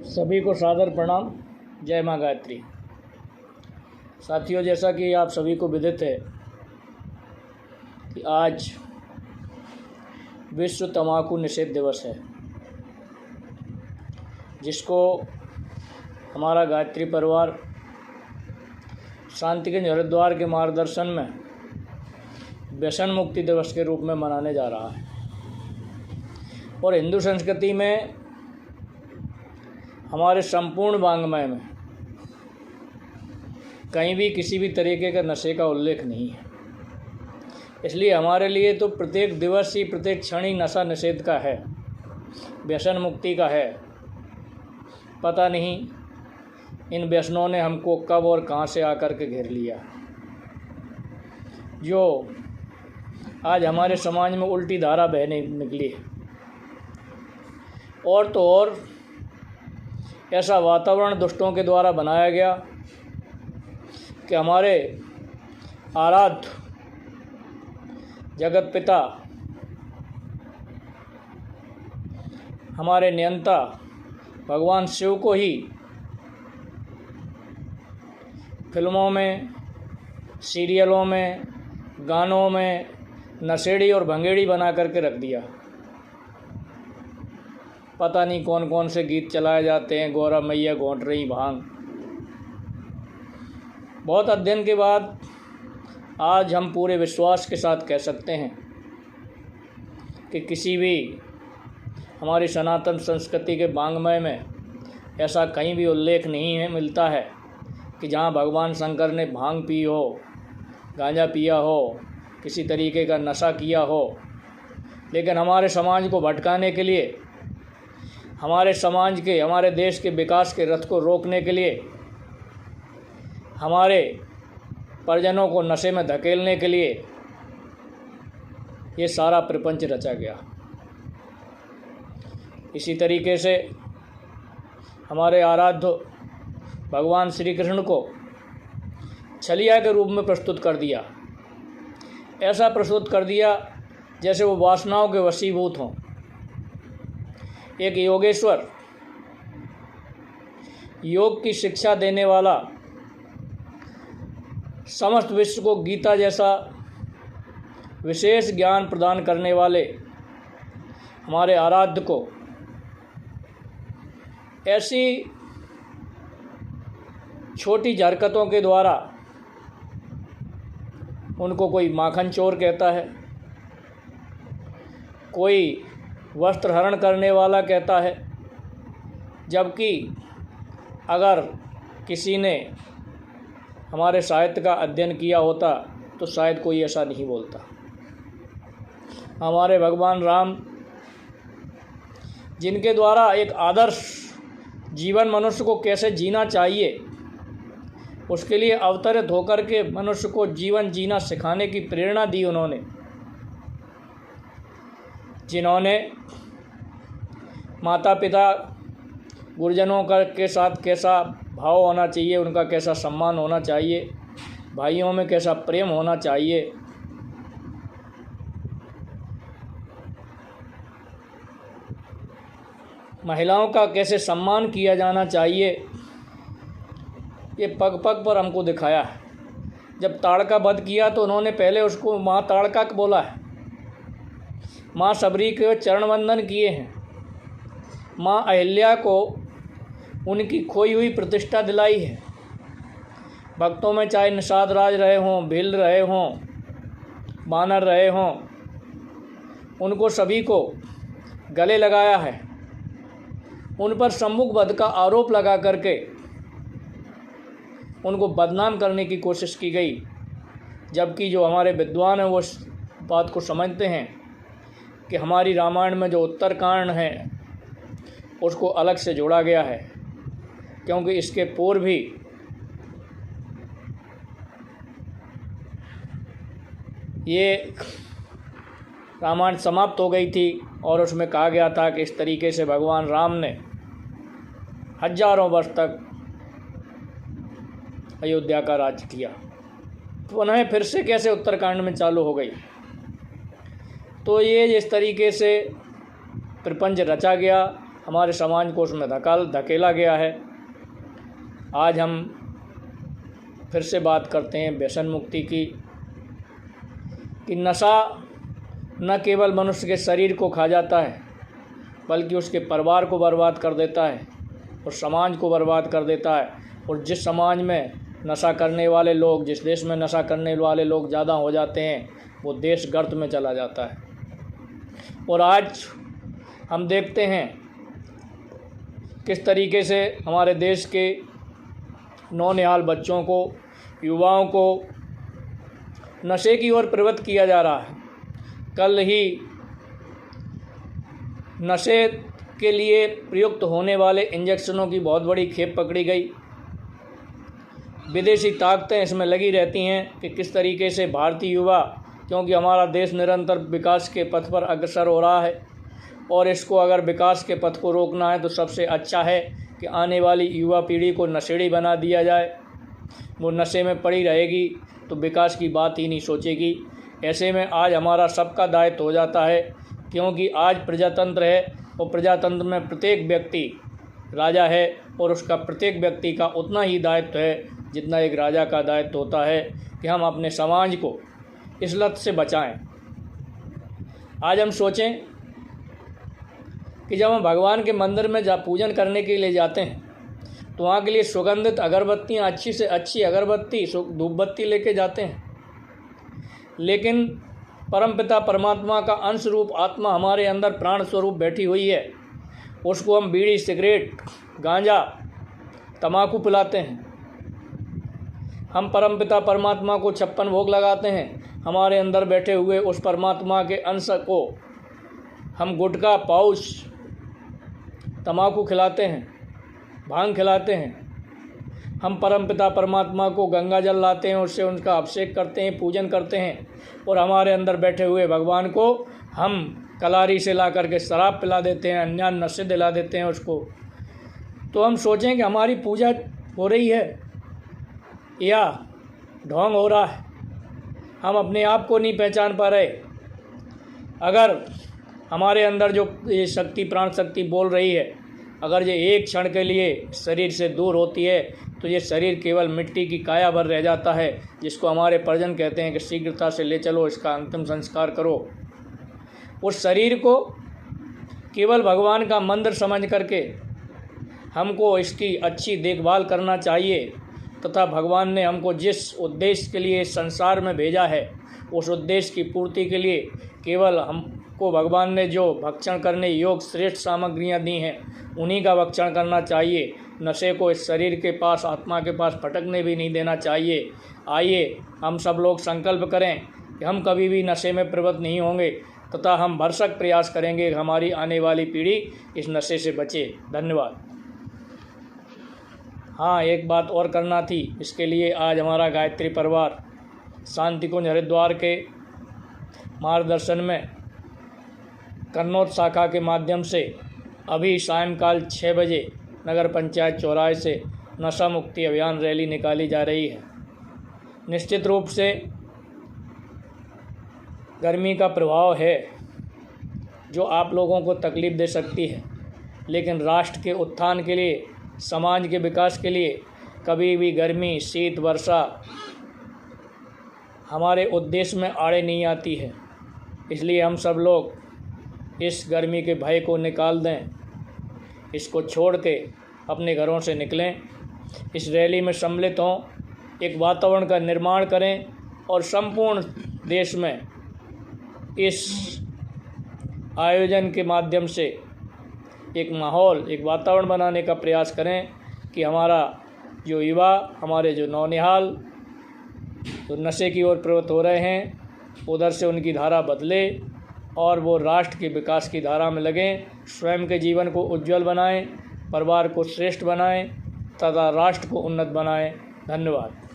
सभी को सादर प्रणाम। जय माँ गायत्री। साथियों, जैसा कि आप सभी को विदित है कि आज विश्व तंबाकू निषेध दिवस है, जिसको हमारा गायत्री परिवार शांतिकुंज हरिद्वार के मार्गदर्शन में व्यसन मुक्ति दिवस के रूप में मनाने जा रहा है। और हिंदू संस्कृति में हमारे संपूर्ण वाङ्मय में कहीं भी किसी भी तरीके का नशे का उल्लेख नहीं है। इसलिए हमारे लिए तो प्रत्येक दिवस ही, प्रत्येक क्षण ही नशा निषेध का है, व्यसन मुक्ति का है। पता नहीं इन व्यसनों ने हमको कब और कहाँ से आकर के घेर लिया, जो आज हमारे समाज में उल्टी धारा बहने निकली है। और तो और ऐसा वातावरण दुष्टों के द्वारा बनाया गया कि हमारे आराध्य जगत पिता, हमारे नियंता भगवान शिव को ही फिल्मों में, सीरियलों में, गानों में नशेड़ी और भंगेड़ी बना करके रख दिया। पता नहीं कौन कौन से गीत चलाए जाते हैं, गौरा मैया घोंट रही भांग। बहुत अध्ययन के बाद आज हम पूरे विश्वास के साथ कह सकते हैं कि किसी भी हमारी सनातन संस्कृति के वाङ्मय में ऐसा कहीं भी उल्लेख नहीं है मिलता है कि जहाँ भगवान शंकर ने भांग पी हो, गांजा पिया हो, किसी तरीके का नशा किया हो। लेकिन हमारे समाज को भटकाने के लिए, हमारे समाज के, हमारे देश के विकास के रथ को रोकने के लिए, हमारे परिजनों को नशे में धकेलने के लिए ये सारा प्रपंच रचा गया। इसी तरीके से हमारे आराध्य भगवान श्री कृष्ण को छलिया के रूप में प्रस्तुत कर दिया। ऐसा प्रस्तुत कर दिया जैसे वो वासनाओं के वशीभूत हों। एक योगेश्वर, योग की शिक्षा देने वाला, समस्त विश्व को गीता जैसा विशेष ज्ञान प्रदान करने वाले हमारे आराध्य को ऐसी छोटी हरकतों के द्वारा, उनको कोई माखन चोर कहता है, कोई वस्त्र हरण करने वाला कहता है, जबकि अगर किसी ने हमारे साहित्य का अध्ययन किया होता तो शायद कोई ऐसा नहीं बोलता। हमारे भगवान राम, जिनके द्वारा एक आदर्श जीवन मनुष्य को कैसे जीना चाहिए, उसके लिए अवतरित होकर के मनुष्य को जीवन जीना सिखाने की प्रेरणा दी उन्होंने, जिन्होंने माता पिता, गुरुजनों का के साथ कैसा भाव होना चाहिए, उनका कैसा सम्मान होना चाहिए, भाइयों में कैसा प्रेम होना चाहिए, महिलाओं का कैसे सम्मान किया जाना चाहिए, ये पग पग पर हमको दिखाया है। जब ताड़का वध किया तो उन्होंने पहले उसको माँ ताड़का बोला है, माँ सबरी के चरण वंदन किए हैं, माँ अहिल्या को उनकी खोई हुई प्रतिष्ठा दिलाई है। भक्तों में चाहे निषाद राज रहे हों, भील रहे हों, बानर रहे हों, उनको सभी को गले लगाया है। उन पर सम्मुख वध का आरोप लगा करके उनको बदनाम करने की कोशिश की गई, जबकि जो हमारे विद्वान हैं वो इस बात को समझते हैं कि हमारी रामायण में जो उत्तरकांड है उसको अलग से जोड़ा गया है, क्योंकि इसके पूर्व भी ये रामायण समाप्त हो गई थी और उसमें कहा गया था कि इस तरीके से भगवान राम ने हजारों वर्ष तक अयोध्या का राज्य किया। तो उन्हें फिर से कैसे उत्तरकांड में चालू हो गई। तो ये जिस तरीके से प्रपंच रचा गया, हमारे समाज को उसमें धकेला गया है। आज हम फिर से बात करते हैं व्यसन मुक्ति की, कि नशा न केवल मनुष्य के शरीर को खा जाता है बल्कि उसके परिवार को बर्बाद कर देता है और समाज को बर्बाद कर देता है। और जिस समाज में नशा करने वाले लोग, जिस देश में नशा करने वाले लोग ज़्यादा हो जाते हैं, वो देश गर्त में चला जाता है। और आज हम देखते हैं किस तरीके से हमारे देश के नौनिहाल बच्चों को, युवाओं को नशे की ओर प्रवृत्त किया जा रहा है। कल ही नशे के लिए प्रयुक्त होने वाले इंजेक्शनों की बहुत बड़ी खेप पकड़ी गई। विदेशी ताकतें इसमें लगी रहती हैं कि किस तरीके से भारतीय युवा, क्योंकि हमारा देश निरंतर विकास के पथ पर अग्रसर हो रहा है और इसको अगर विकास के पथ को रोकना है तो सबसे अच्छा है कि आने वाली युवा पीढ़ी को नशेड़ी बना दिया जाए। वो नशे में पड़ी रहेगी तो विकास की बात ही नहीं सोचेगी। ऐसे में आज हमारा सबका दायित्व हो जाता है, क्योंकि आज प्रजातंत्र है और प्रजातंत्र में प्रत्येक व्यक्ति राजा है और उसका प्रत्येक व्यक्ति का उतना ही दायित्व है जितना एक राजा का दायित्व होता है कि हम अपने समाज को इस लत से बचाएं। आज हम सोचें कि जब हम भगवान के मंदिर में पूजन करने के लिए जाते हैं तो वहाँ के लिए सुगंधित अगरबत्तियाँ, अच्छी से अच्छी अगरबत्ती, धूपबत्ती लेके जाते हैं, लेकिन परमपिता परमात्मा का अंश रूप आत्मा हमारे अंदर प्राण स्वरूप बैठी हुई है, उसको हम बीड़ी, सिगरेट, गांजा, तम्बाकू पिलाते हैं। हम परमपिता परमात्मा को 56 भोग लगाते हैं, हमारे अंदर बैठे हुए उस परमात्मा के अंश को हम गुटखा, पाउच, तम्बाकू खिलाते हैं, भांग खिलाते हैं। हम परमपिता परमात्मा को गंगा जल लाते हैं, उससे उनका अभिषेक करते हैं, पूजन करते हैं, और हमारे अंदर बैठे हुए भगवान को हम कलारी से ला करके शराब पिला देते हैं, अन्य नशे दिला देते हैं उसको। तो हम सोचें कि हमारी पूजा हो रही है या ढोंग हो रहा है, हम अपने आप को नहीं पहचान पा रहे। अगर हमारे अंदर जो ये शक्ति, प्राण शक्ति बोल रही है, अगर ये एक क्षण के लिए शरीर से दूर होती है तो ये शरीर केवल मिट्टी की काया भर रह जाता है, जिसको हमारे परिजन कहते हैं कि शीघ्रता से ले चलो, इसका अंतिम संस्कार करो। उस शरीर को केवल भगवान का मंदिर समझ करके हमको इसकी अच्छी देखभाल करना चाहिए, तथा भगवान ने हमको जिस उद्देश्य के लिए संसार में भेजा है उस उद्देश्य की पूर्ति के लिए केवल हमको भगवान ने जो भक्षण करने योग्य श्रेष्ठ सामग्रियाँ दी हैं उन्हीं का भक्षण करना चाहिए। नशे को इस शरीर के पास, आत्मा के पास फटकने भी नहीं देना चाहिए। आइए हम सब लोग संकल्प करें कि हम कभी भी नशे में प्रवृत्त नहीं होंगे तथा हम भरसक प्रयास करेंगे कि हमारी आने वाली पीढ़ी इस नशे से बचे। धन्यवाद। हाँ, एक बात और करना थी, इसके लिए आज हमारा गायत्री परिवार शांति कुंज हरिद्वार के मार्गदर्शन में कन्नौज शाखा के माध्यम से अभी सायंकाल 6 बजे नगर पंचायत चौराहे से नशा मुक्ति अभियान रैली निकाली जा रही है। निश्चित रूप से गर्मी का प्रभाव है जो आप लोगों को तकलीफ़ दे सकती है, लेकिन राष्ट्र के उत्थान के लिए, समाज के विकास के लिए कभी भी गर्मी, शीत, वर्षा हमारे उद्देश्य में आड़े नहीं आती है। इसलिए हम सब लोग इस गर्मी के भय को निकाल दें, इसको छोड़ के अपने घरों से निकलें, इस रैली में सम्मिलित हों, एक वातावरण का निर्माण करें और संपूर्ण देश में इस आयोजन के माध्यम से एक माहौल, एक वातावरण बनाने का प्रयास करें कि हमारा जो युवा, हमारे जो नौनिहाल तो नशे की ओर प्रवृत्त हो रहे हैं, उधर से उनकी धारा बदले और वो राष्ट्र के विकास की धारा में लगें, स्वयं के जीवन को उज्जवल बनाएं, परिवार को श्रेष्ठ बनाएं तथा राष्ट्र को उन्नत बनाएं। धन्यवाद।